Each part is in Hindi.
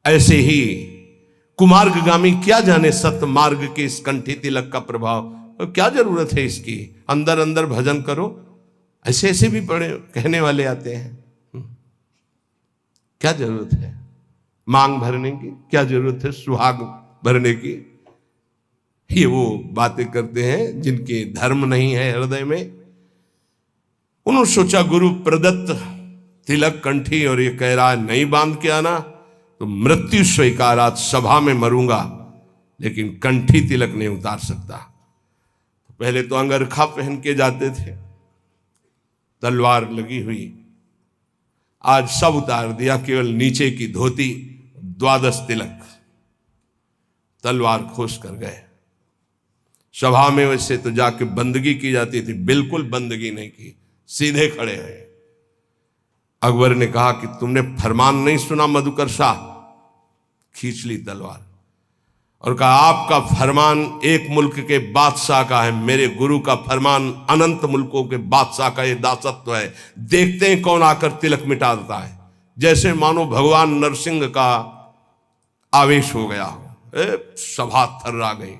ऐसे ही कुमार्गगामी क्या जाने सत्य मार्ग के इस कंठी तिलक का प्रभाव, तो क्या जरूरत है इसकी, अंदर अंदर भजन करो। ऐसे ऐसे भी पढ़े कहने वाले आते हैं, क्या जरूरत है मांग भरने की, क्या जरूरत है सुहाग भरने की। ये वो बातें करते हैं जिनके धर्म नहीं है हृदय में। उन्होंने सोचा गुरु प्रदत्त तिलक कंठी और ये कह रहा है नहीं बांध के आना तो मृत्यु स्वीकार, आज सभा में मरूंगा लेकिन कंठी तिलक नहीं उतार सकता। पहले तो अंगरखा पहन के जाते थे, तलवार लगी हुई, आज सब उतार दिया, केवल नीचे की धोती, द्वादश तिलक, तलवार खोस कर गए। सभा में वैसे तो जाके बंदगी की जाती थी, बिल्कुल बंदगी नहीं की, सीधे खड़े हैं। अकबर ने कहा कि तुमने फरमान नहीं सुना मधुकर शाह, खींच ली तलवार और कहा आपका फरमान एक मुल्क के बादशाह का है, मेरे गुरु का फरमान अनंत मुल्कों के बादशाह का ये दासत्व है, देखते हैं कौन आकर तिलक मिटा देता है। जैसे मानो भगवान नरसिंह का आवेश हो गया हो, सभा थर्रा गई।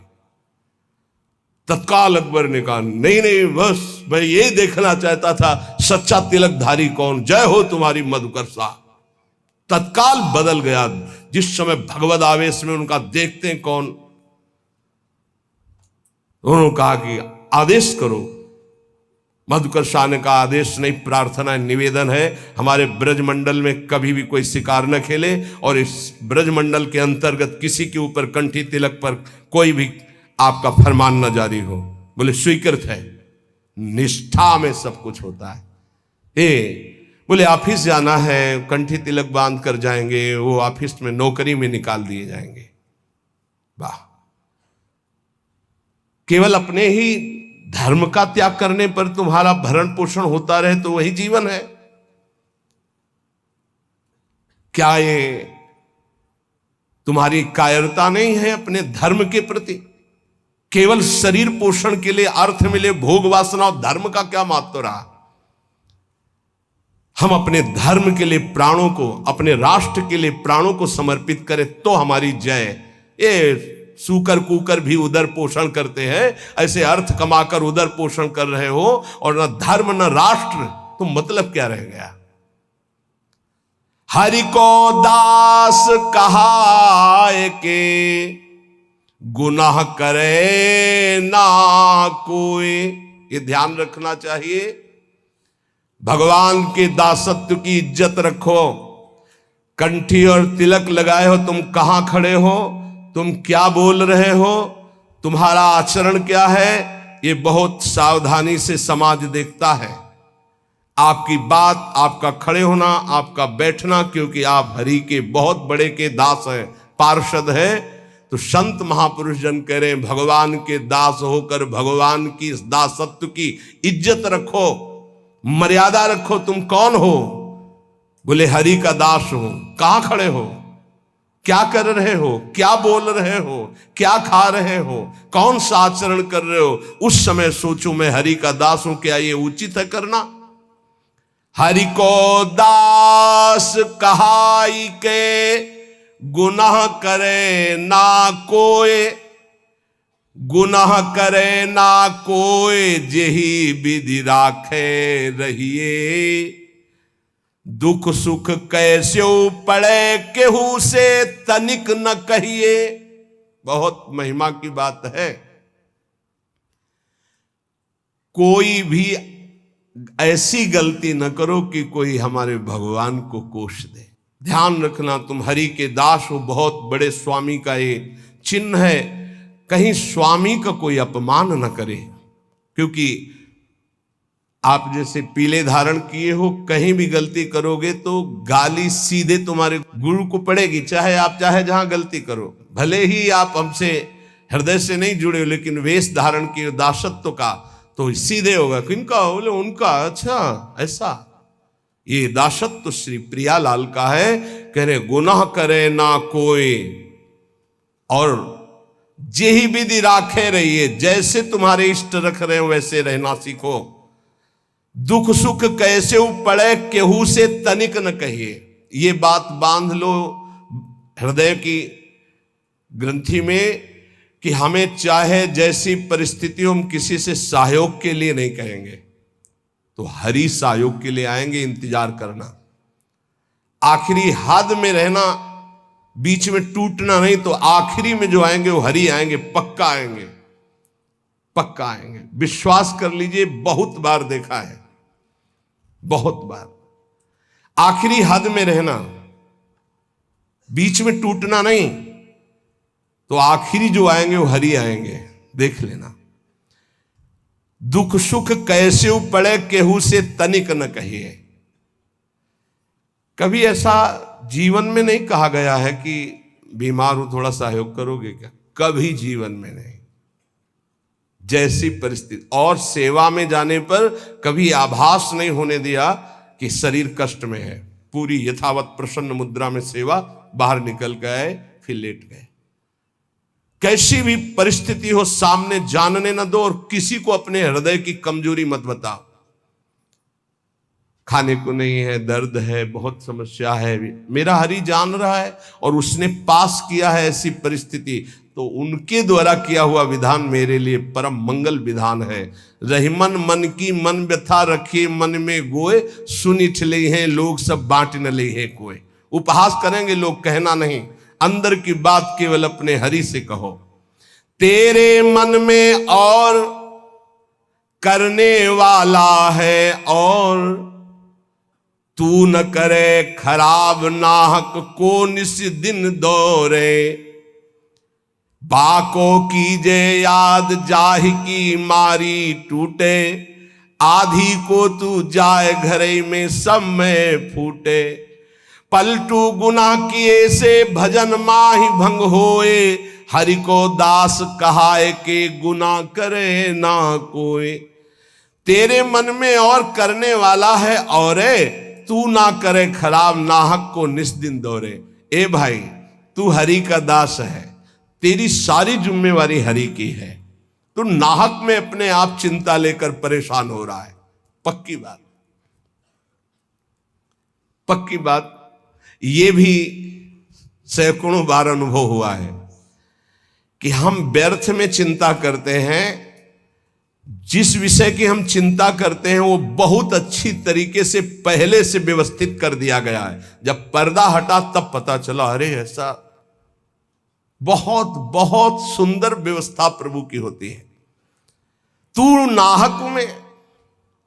तत्काल अकबर ने कहा नहीं नहीं, बस मैं ये देखना चाहता था सच्चा तिलकधारी कौन, जय हो तुम्हारी मधुकर शाह। तत्काल बदल गया, जिस समय भगवद आवेश में उनका देखते हैं कौन। उन्होंने कहा कि आदेश करो। मधुकर शाह ने कहा आदेश नहीं, प्रार्थना है, निवेदन है, हमारे ब्रजमंडल में कभी भी कोई शिकार न खेले और इस ब्रजमंडल के अंतर्गत किसी के ऊपर कंठी तिलक पर कोई भी आपका फरमान न जारी हो। बोले स्वीकृत है, निष्ठा में सब कुछ होता है। बोले ऑफिस जाना है, कंठी तिलक बांध कर जाएंगे, वो ऑफिस में नौकरी में निकाल दिए जाएंगे। वाह, केवल अपने ही धर्म का त्याग करने पर तुम्हारा भरण पोषण होता रहे तो वही जीवन है क्या? ये तुम्हारी कायरता नहीं है अपने धर्म के प्रति? केवल शरीर पोषण के लिए अर्थ मिले, भोग वासना और धर्म का क्या महत्व रहा? हम अपने धर्म के लिए प्राणों को, अपने राष्ट्र के लिए प्राणों को समर्पित करें तो हमारी जय। ये सूकर कूकर भी उदर पोषण करते हैं, ऐसे अर्थ कमाकर उदर पोषण कर रहे हो और न धर्म न राष्ट्र, तो मतलब क्या रह गया? हरि को दास कहाए के गुनाह करे ना कोई। ये ध्यान रखना चाहिए, भगवान के दासत्व की इज्जत रखो। कंठी और तिलक लगाए हो, तुम कहां खड़े हो, तुम क्या बोल रहे हो, तुम्हारा आचरण क्या है, ये बहुत सावधानी से समाज देखता है। आपकी बात, आपका खड़े होना, आपका बैठना, क्योंकि आप हरि के बहुत बड़े के दास हैं, पार्षद हैं। तो संत महापुरुष जन कह रहे हैं भगवान के दास होकर भगवान की इस दासत्व की इज्जत रखो, मर्यादा रखो। तुम कौन हो? बोले हरि का दास हो। कहां खड़े हो, क्या कर रहे हो, क्या बोल रहे हो, क्या खा रहे हो, कौन सा आचरण कर रहे हो? उस समय सोचो मैं हरि का दास हूं, क्या ये उचित है करना? हरि को दास कहाई के गुनाह करे ना कोई, गुनाह करे ना कोई, जेही विधि राखे रहिए। दुख सुख कैसे पड़े केहू से तनिक न कहिए। बहुत महिमा की बात है। कोई भी ऐसी गलती न करो कि कोई हमारे भगवान को कोष दे। ध्यान रखना, तुम हरि के दास हो, बहुत बड़े स्वामी का ये चिन्ह है। कहीं स्वामी का कोई अपमान न करे, क्योंकि आप जैसे पीले धारण किए हो, कहीं भी गलती करोगे तो गाली सीधे तुम्हारे गुरु को पड़ेगी, चाहे आप चाहे जहां गलती करो। भले ही आप हमसे हृदय से नहीं जुड़े हो, लेकिन वेश धारण किए दासत्व का तो सीधे होगा। किनका? बोले उनका। अच्छा ऐसा, ये दासत्व श्री प्रियालाल का है। कह रहे गुनाह करे ना कोई और जेही विधि राखे रहिए। जैसे तुम्हारे इष्ट रख रहे हो वैसे रहना सीखो। दुख सुख कैसे पड़े केहू से तनिक न कहिए। ये बात बांध लो, हृदय की ग्रंथि में कि हमें चाहे जैसी परिस्थितियों हम किसी से सहयोग के लिए नहीं कहेंगे, तो हरि सहयोग के लिए आएंगे, इंतजार करना। आखिरी हद में रहना, बीच में टूटना नहीं, तो आखिरी में जो आएंगे वो हरि आएंगे, पक्का आएंगे, पक्का आएंगे। विश्वास कर लीजिए, बहुत बार देखा है, बहुत बार। आखिरी हद में रहना, बीच में टूटना नहीं, तो आखिरी जो आएंगे वो हरि आएंगे, देख लेना। दुख सुख कैसे पड़े केहू से तनिक न कहिए। कभी ऐसा जीवन में नहीं कहा गया है कि बीमार हो थोड़ा सहयोग करोगे क्या, कभी जीवन में नहीं। जैसी परिस्थिति, और सेवा में जाने पर कभी आभास नहीं होने दिया कि शरीर कष्ट में है। पूरी यथावत प्रसन्न मुद्रा में सेवा, बाहर निकल गए, फिर लेट गए। कैसी भी परिस्थिति हो सामने जानने न दो, और किसी को अपने हृदय की कमजोरी मत बताओ। खाने को नहीं है, दर्द है, बहुत समस्या है, मेरा हरि जान रहा है और उसने पास किया है ऐसी परिस्थिति, तो उनके द्वारा किया हुआ विधान मेरे लिए परम मंगल विधान है। रहीमन मन की मन व्यथा रखिए मन में गोए, सुन ले हैं लोग सब बांट न ले है कोई। उपहास करेंगे लोग, कहना नहीं, अंदर की बात केवल अपने हरि से कहो। तेरे मन में और करने वाला है, और तू न करे खराब नाहक को निस दिन दौरे। बाको कीजे याद जाहि की मारी टूटे, आधी को तू जाए घरे में सब में फूटे। पलटू गुनाह किए से भजन माहि भंग होए, हरि को दास कहाए के गुनाह करे ना कोई। तेरे मन में और करने वाला है, और तू ना करे खराब नाहक को निस दिन दौरे। ए भाई, तू हरि का दास है, तेरी सारी जिम्मेवारी हरि की है। तू नाहक में अपने आप चिंता लेकर परेशान हो रहा है। पक्की बात, पक्की बात। ये भी सैकड़ों बार अनुभव हुआ है कि हम व्यर्थ में चिंता करते हैं। जिस विषय की हम चिंता करते हैं वो बहुत अच्छी तरीके से पहले से व्यवस्थित कर दिया गया है। जब पर्दा हटा तब पता चला, अरे ऐसा। बहुत बहुत सुंदर व्यवस्था प्रभु की होती है। तू नाहक में,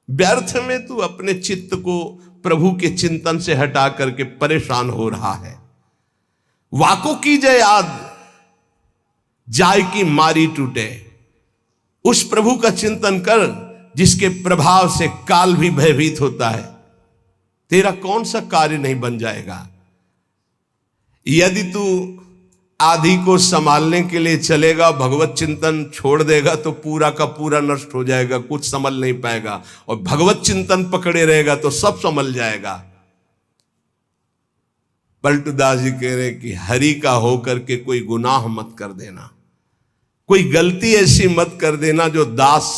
व्यर्थ में तू अपने चित्त को प्रभु के चिंतन से हटा करके परेशान हो रहा है। वाको की जय याद जाय की मारी टूटे। उस प्रभु का चिंतन कर जिसके प्रभाव से काल भी भयभीत होता है। तेरा कौन सा कार्य नहीं बन जाएगा। यदि तू आधी को संभालने के लिए चलेगा, भगवत चिंतन छोड़ देगा तो पूरा का पूरा नष्ट हो जाएगा, कुछ संभल नहीं पाएगा। और भगवत चिंतन पकड़े रहेगा तो सब संभल जाएगा। पलटूदास जी कह रहे कि हरि का होकर के कोई गुनाह मत कर देना, कोई गलती ऐसी मत कर देना जो दास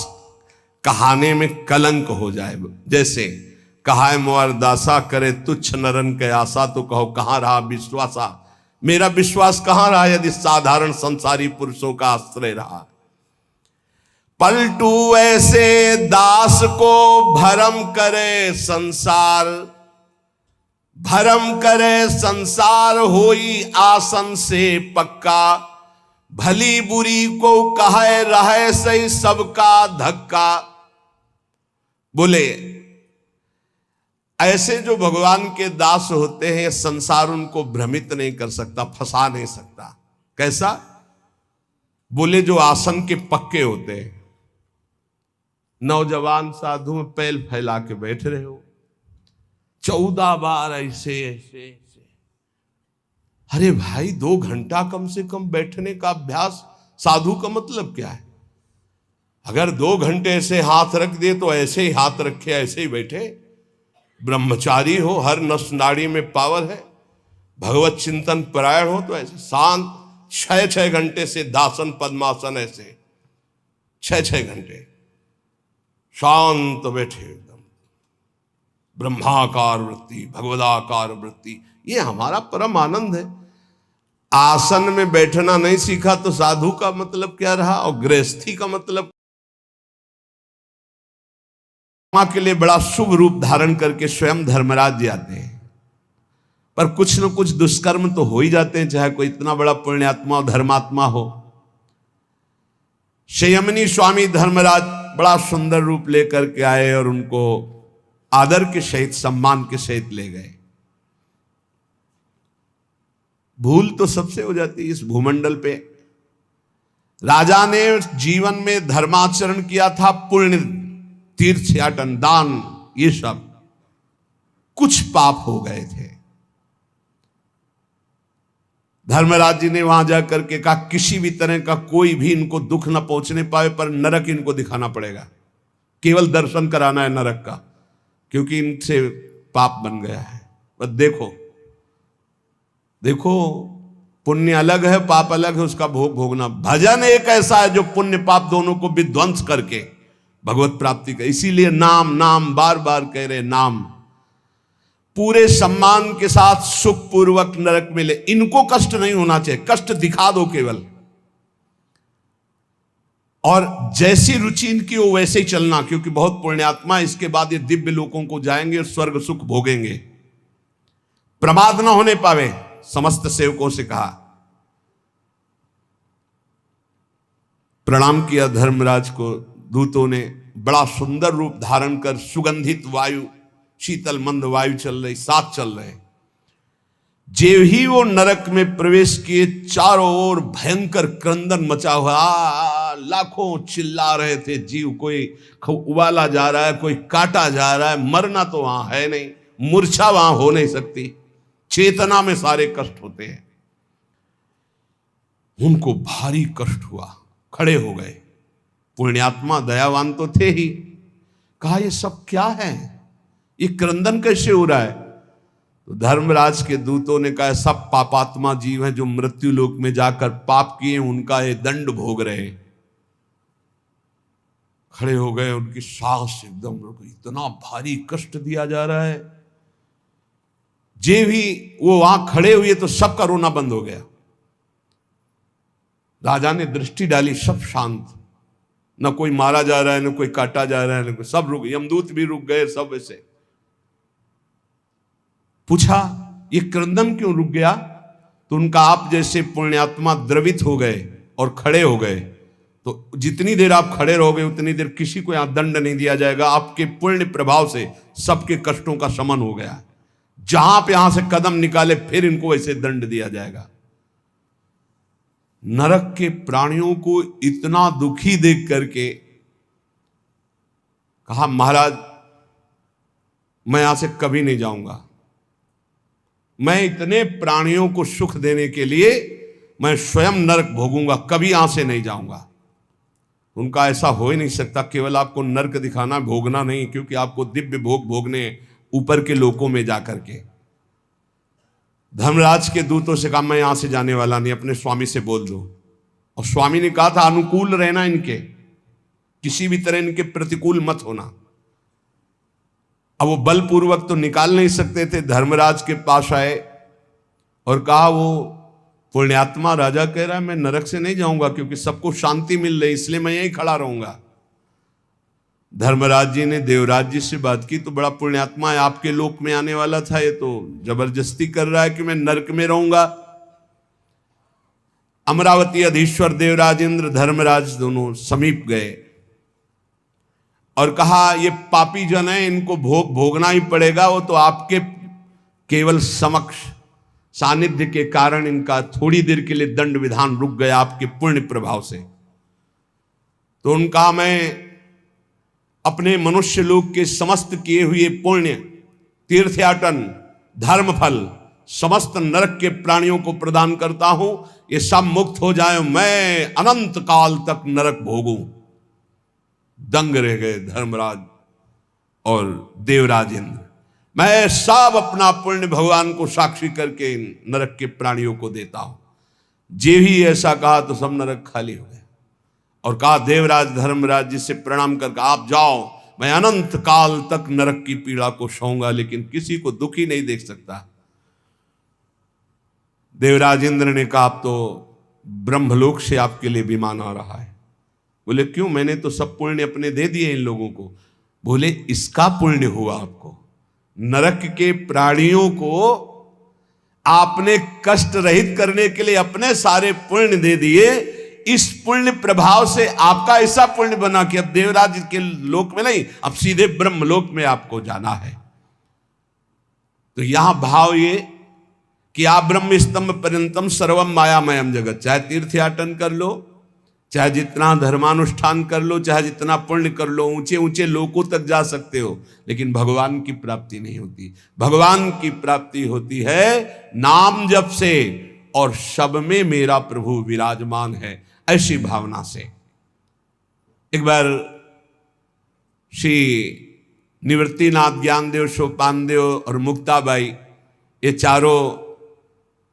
कहाने में कलंक हो जाए। जैसे कहा मोर दासा करे तुच्छ नरन के आशा, तो कहो कहां रहा विश्वासा। मेरा विश्वास कहां रहा यदि साधारण संसारी पुरुषों का आश्रय रहा। पलटू ऐसे दास को भरम करे संसार, भरम करे संसार होई आसन से पक्का। भली बुरी को कहे रहे सही सबका धक्का। बोले ऐसे जो भगवान के दास होते हैं, संसार उनको भ्रमित नहीं कर सकता, फंसा नहीं सकता। कैसा? बोले जो आसन के पक्के होते हैं। नौजवान साधु में पैल फैला के बैठ रहे हो, 14 बार ऐसे ऐसे ऐसे। अरे भाई 2 घंटा कम से कम बैठने का अभ्यास, साधु का मतलब क्या है? अगर 2 घंटे ऐसे हाथ रख दिए तो ऐसे ही हाथ रखे, ऐसे ही बैठे। ब्रह्मचारी हो, हर नस नाड़ी में पावर है, भगवत चिंतन परायण हो तो ऐसे शांत 6-6 घंटे से दासन पद्मासन, ऐसे 6-6 घंटे शांत बैठे एकदम। ब्रह्माकार वृत्ति, भगवदाकार वृत्ति, ये हमारा परम आनंद है। आसन में बैठना नहीं सीखा तो साधु का मतलब क्या रहा, और गृहस्थी का मतलब मां के लिए बड़ा शुभ रूप धारण करके स्वयं धर्मराज जाते हैं, पर कुछ न कुछ दुष्कर्म तो हो ही जाते हैं, चाहे कोई इतना बड़ा पुण्यात्मा और धर्मात्मा हो। संयमनी स्वामी धर्मराज बड़ा सुंदर रूप लेकर के आए और उनको आदर के सहित, सम्मान के सहित ले गए। भूल तो सबसे हो जाती है इस भूमंडल पे। राजा ने जीवन में धर्माचरण किया था, पुण्य, तीर्थयाटन, दान, ये सब कुछ पाप हो गए थे। धर्मराज जी ने वहां जाकर के कहा किसी भी तरह का कोई भी इनको दुख न पहुंचने पाए, पर नरक इनको दिखाना पड़ेगा, केवल दर्शन कराना है नरक का, क्योंकि इनसे पाप बन गया है। बस देखो देखो, पुण्य अलग है, पाप अलग है, उसका भोग भोगना। भजन एक ऐसा है जो पुण्य पाप दोनों को विध्वंस करके भगवत प्राप्ति का, इसीलिए नाम नाम बार बार कह रहे, नाम पूरे सम्मान के साथ सुखपूर्वक नरक मिले। इनको कष्ट नहीं होना चाहिए, कष्ट दिखा दो केवल, और जैसी रुचि इनकी हो वैसे ही चलना, क्योंकि बहुत पुण्यात्मा इसके बाद ये दिव्य लोकों को जाएंगे और स्वर्ग सुख भोगेंगे। प्रमाद ना होने पावे, समस्त सेवकों से कहा। प्रणाम किया धर्मराज को। दूतों ने बड़ा सुंदर रूप धारण कर, सुगंधित वायु, शीतल मंद वायु चल रही, साथ चल रहे। जेव ही वो नरक में प्रवेश किए, चारों ओर भयंकर क्रंदन मचा हुआ, लाखों चिल्ला रहे थे जीव, कोई उबाला जा रहा है, कोई काटा जा रहा है। मरना तो वहां है नहीं, मूर्छा वहां हो नहीं सकती, चेतना में सारे कष्ट होते हैं। उनको भारी कष्ट हुआ, खड़े हो गए। पुण्यात्मा दयावान तो थे ही, कहा ये सब क्या है, ये क्रंदन कैसे हो रहा है? तो धर्मराज के दूतों ने कहा सब पापात्मा जीव हैं जो मृत्यु लोक में जाकर पाप किए, उनका ये दंड भोग रहे। खड़े हो गए, उनकी सांस एकदम रुक, इतना भारी कष्ट दिया जा रहा है। जे भी वो वहां खड़े हुए तो सबका रोना बंद हो गया। राजा ने दृष्टि डाली, सब शांत, न कोई मारा जा रहा है, न कोई काटा जा रहा है, न कोई, सब रुक, यमदूत भी रुक गए, सब ऐसे। पूछा ये क्रंदन क्यों रुक गया? तो उनका, आप जैसे पुण्यात्मा द्रवित हो गए और खड़े हो गए, तो जितनी देर आप खड़े रहोगे उतनी देर किसी को यहां दंड नहीं दिया जाएगा। आपके पुण्य प्रभाव से सबके कष्टों का शमन हो गया। जहां पे यहां से कदम निकाले फिर इनको वैसे दंड दिया जाएगा। नरक के प्राणियों को इतना दुखी देख करके कहा महाराज मैं यहां से कभी नहीं जाऊंगा, मैं इतने प्राणियों को सुख देने के लिए मैं स्वयं नरक भोगूंगा, कभी यहां से नहीं जाऊंगा। उनका ऐसा हो ही नहीं सकता, केवल आपको नरक दिखाना, भोगना नहीं, क्योंकि आपको दिव्य भोग भोगने ऊपर के लोकों में जाकर के। धर्मराज के दूतों से कहा मैं यहां से जाने वाला नहीं, अपने स्वामी से बोल दो। और स्वामी ने कहा था अनुकूल रहना इनके, किसी भी तरह इनके प्रतिकूल मत होना। अब वो बलपूर्वक तो निकाल नहीं सकते थे। धर्मराज के पास आए और कहा वो पुण्यात्मा राजा कह रहा है मैं नरक से नहीं जाऊंगा, क्योंकि सबको शांति मिल रही, इसलिए मैं यहीं खड़ा रहूंगा। धर्मराज जी ने देवराज जी से बात की, तो बड़ा पुण्यात्मा है, आपके लोक में आने वाला था, ये तो जबरदस्ती कर रहा है कि मैं नरक में रहूंगा। अमरावती अधीश्वर देवराज इंद्र धर्मराज दोनों समीप गए और कहा ये पापी जन है, इनको भोग भोगना ही पड़ेगा। वो तो आपके केवल समक्ष सानिध्य के कारण इनका थोड़ी देर के लिए दंड विधान रुक गया आपके पुण्य प्रभाव से। तो उनका मैं अपने मनुष्य लोक के समस्त किए हुए पुण्य, तीर्थयाटन, धर्मफल समस्त नरक के प्राणियों को प्रदान करता हूं, ये सब मुक्त हो जाए, मैं अनंत काल तक नरक भोगूं। दंग रह गए धर्मराज और देवराज इंद्र। मैं सब अपना पुण्य भगवान को साक्षी करके नरक के प्राणियों को देता हूं। जे ही ऐसा कहा तो सब नरक खाली हो गए और कहा देवराज धर्मराज जी से प्रणाम करके आप जाओ, मैं अनंत काल तक नरक की पीड़ा को सहूंगा, लेकिन किसी को दुखी नहीं देख सकता। देवराज इंद्र ने कहा अब तो ब्रह्मलोक से आपके लिए विमान आ रहा है। बोले क्यों? मैंने तो सब पुण्य अपने दे दिए इन लोगों को। बोले इसका पुण्य हुआ आपको, नरक के प्राणियों को आपने कष्ट रहित करने के लिए अपने सारे पुण्य दे दिए। इस पुण्य प्रभाव से आपका ऐसा पुण्य बना कि अब देवराज के लोक में नहीं, अब सीधे ब्रह्मलोक में आपको जाना है। तो यहां भाव ये कि आप ब्रह्म स्तंभ पर्यंतम सर्वम मायामयम जगत, चाहे तीर्थयाटन कर लो, चाहे जितना धर्मानुष्ठान कर लो, चाहे जितना पुण्य कर लो, ऊंचे ऊंचे लोकों तक जा सकते हो, लेकिन भगवान की प्राप्ति नहीं होती। भगवान की प्राप्ति होती है नाम जप से और सब में मेरा प्रभु विराजमान है, ऐसी भावना से। एक बार श्री निवृत्तिनाथ, ज्ञानदेव, सोपानदेव और मुक्ताबाई ये चारों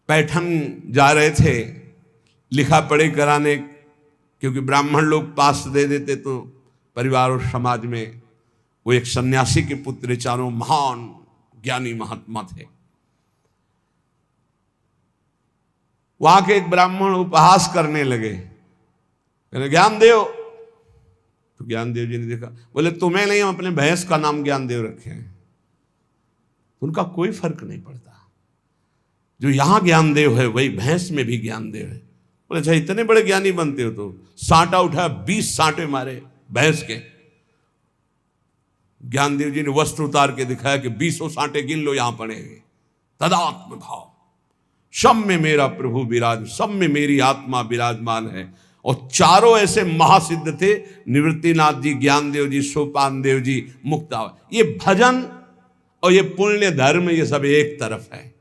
पैठन जा रहे थे लिखा पढ़ी कराने, क्योंकि ब्राह्मण लोग पास दे देते तो परिवार और समाज में। वो एक सन्यासी के पुत्र, चारों महान ज्ञानी महात्मा थे। वहां के एक ब्राह्मण उपहास करने लगे, ज्ञानदेव। तो ज्ञानदेव जी ने देखा, बोले तुम्हें नहीं, हम अपने भैंस का नाम ज्ञानदेव रखे हैं। उनका कोई फर्क नहीं पड़ता, जो यहां ज्ञानदेव है वही भैंस में भी ज्ञानदेव है। बोले अच्छा इतने बड़े ज्ञानी बनते हो तो सांटा उठा, 20 सांटे मारे भैंस के। ज्ञानदेव जी ने वस्त्र उतार के दिखाया कि 20 सांटे गिन लो, यहां पड़ेंगे। तदात्म भाव, सब में मेरा प्रभु विराज, सब में मेरी आत्मा विराजमान है। और चारों ऐसे महासिद्ध थे, निवृत्तिनाथ जी, ज्ञानदेव जी, सोपान देव जी, मुक्ता। ये भजन और ये पुण्य धर्म, ये सब एक तरफ है।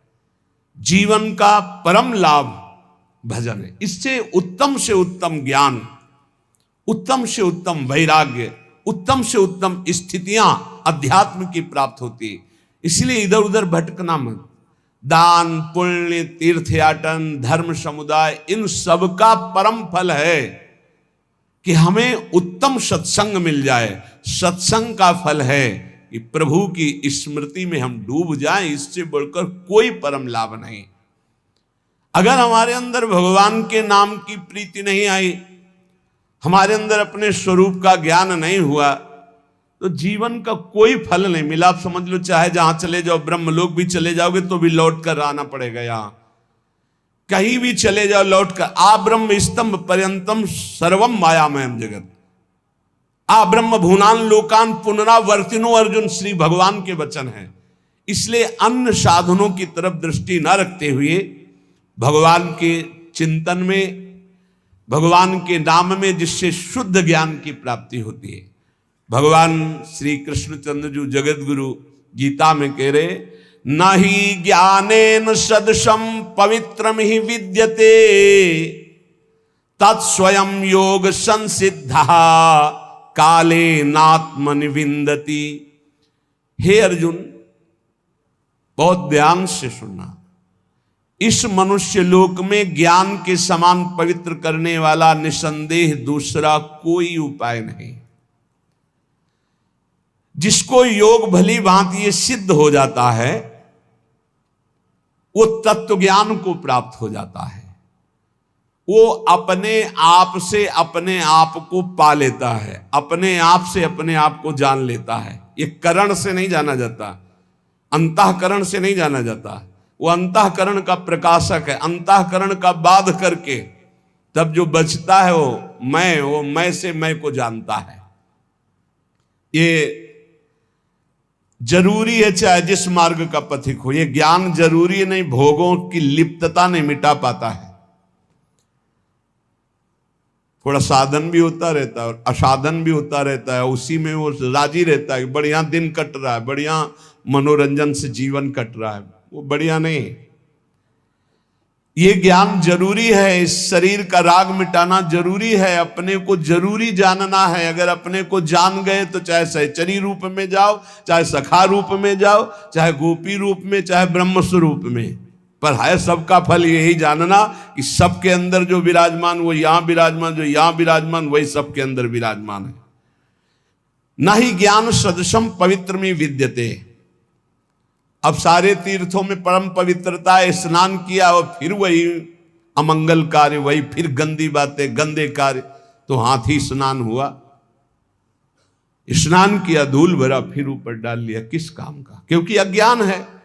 जीवन का परम लाभ भजन है। इससे से उत्तम ज्ञान, उत्तम से उत्तम वैराग्य, उत्तम से उत्तम स्थितियां अध्यात्म की प्राप्त होती है। इसलिए इधर उधर भटकना मत। दान, पुण्य, तीर्थयाटन, धर्म समुदाय, इन सब का परम फल है कि हमें उत्तम सत्संग मिल जाए। सत्संग का फल है कि प्रभु की स्मृति में हम डूब जाएं। इससे बढ़कर कोई परम लाभ नहीं। अगर हमारे अंदर भगवान के नाम की प्रीति नहीं आई, हमारे अंदर अपने स्वरूप का ज्ञान नहीं हुआ, तो जीवन का कोई फल नहीं मिला। आप समझ लो, चाहे जहां चले जाओ, ब्रह्मलोक भी चले जाओगे तो भी लौट कर आना पड़ेगा। यहां कहीं भी चले जाओ लौट कर, आ ब्रह्म स्तंभ पर्यंतम सर्वम मायामयम जगत, आ ब्रह्म भूनान लोकान पुनरावर्तिनो, अर्जुन श्री भगवान के वचन हैं। इसलिए अन्य साधनों की तरफ दृष्टि न रखते हुए भगवान के चिंतन में, भगवान के नाम में, जिससे शुद्ध ज्ञान की प्राप्ति होती है। भगवान श्री कृष्णचंद्र जी जगत गुरु गीता में कह रहे, न ही ज्ञानेन सदृशम पवित्रम ही विद्यते तत्स्वयं योग संसिद्धा काले नात्मनि विंदति। हे अर्जुन, बहुत ध्यान से सुनना। इस मनुष्य लोक में ज्ञान के समान पवित्र करने वाला निसंदेह दूसरा कोई उपाय नहीं। जिसको योग भली भांति ये सिद्ध हो जाता है, वो तत्व ज्ञान को प्राप्त हो जाता है। वो अपने आप से अपने आप को पा लेता है, अपने आप से अपने आप को जान लेता है। ये करण से नहीं जाना जाता, अंतःकरण से नहीं जाना जाता। वो अंतःकरण का प्रकाशक है। अंतःकरण का बाध करके तब जो बचता है वो मैं से मैं को जानता है। ये जरूरी है, चाहे जिस मार्ग का पथिक हो। ये ज्ञान जरूरी नहीं, भोगों की लिप्तता नहीं मिटा पाता है। थोड़ा साधन भी होता रहता है और असाधन भी होता रहता है, उसी में वो राजी रहता है। बढ़िया दिन कट रहा है, बढ़िया मनोरंजन से जीवन कट रहा है, वो बढ़िया नहीं। ये ज्ञान जरूरी है। इस शरीर का राग मिटाना जरूरी है। अपने को जरूरी जानना है। अगर अपने को जान गए तो चाहे सहचरी रूप में जाओ, चाहे सखा रूप में जाओ, चाहे गोपी रूप में, चाहे ब्रह्म स्वरूप में, पर है सबका फल यही जानना कि सबके अंदर जो विराजमान वो यहां विराजमान, जो यहां विराजमान वही सबके अंदर विराजमान है। न ही ज्ञान सदृशम पवित्र में विद्यते। अब सारे तीर्थों में परम पवित्रता है, स्नान किया और फिर वही अमंगल कार्य, वही फिर गंदी बातें, गंदे कार्य। तो हाथी स्नान हुआ, स्नान किया, धूल भरा, फिर ऊपर डाल लिया, किस काम का? क्योंकि अज्ञान है।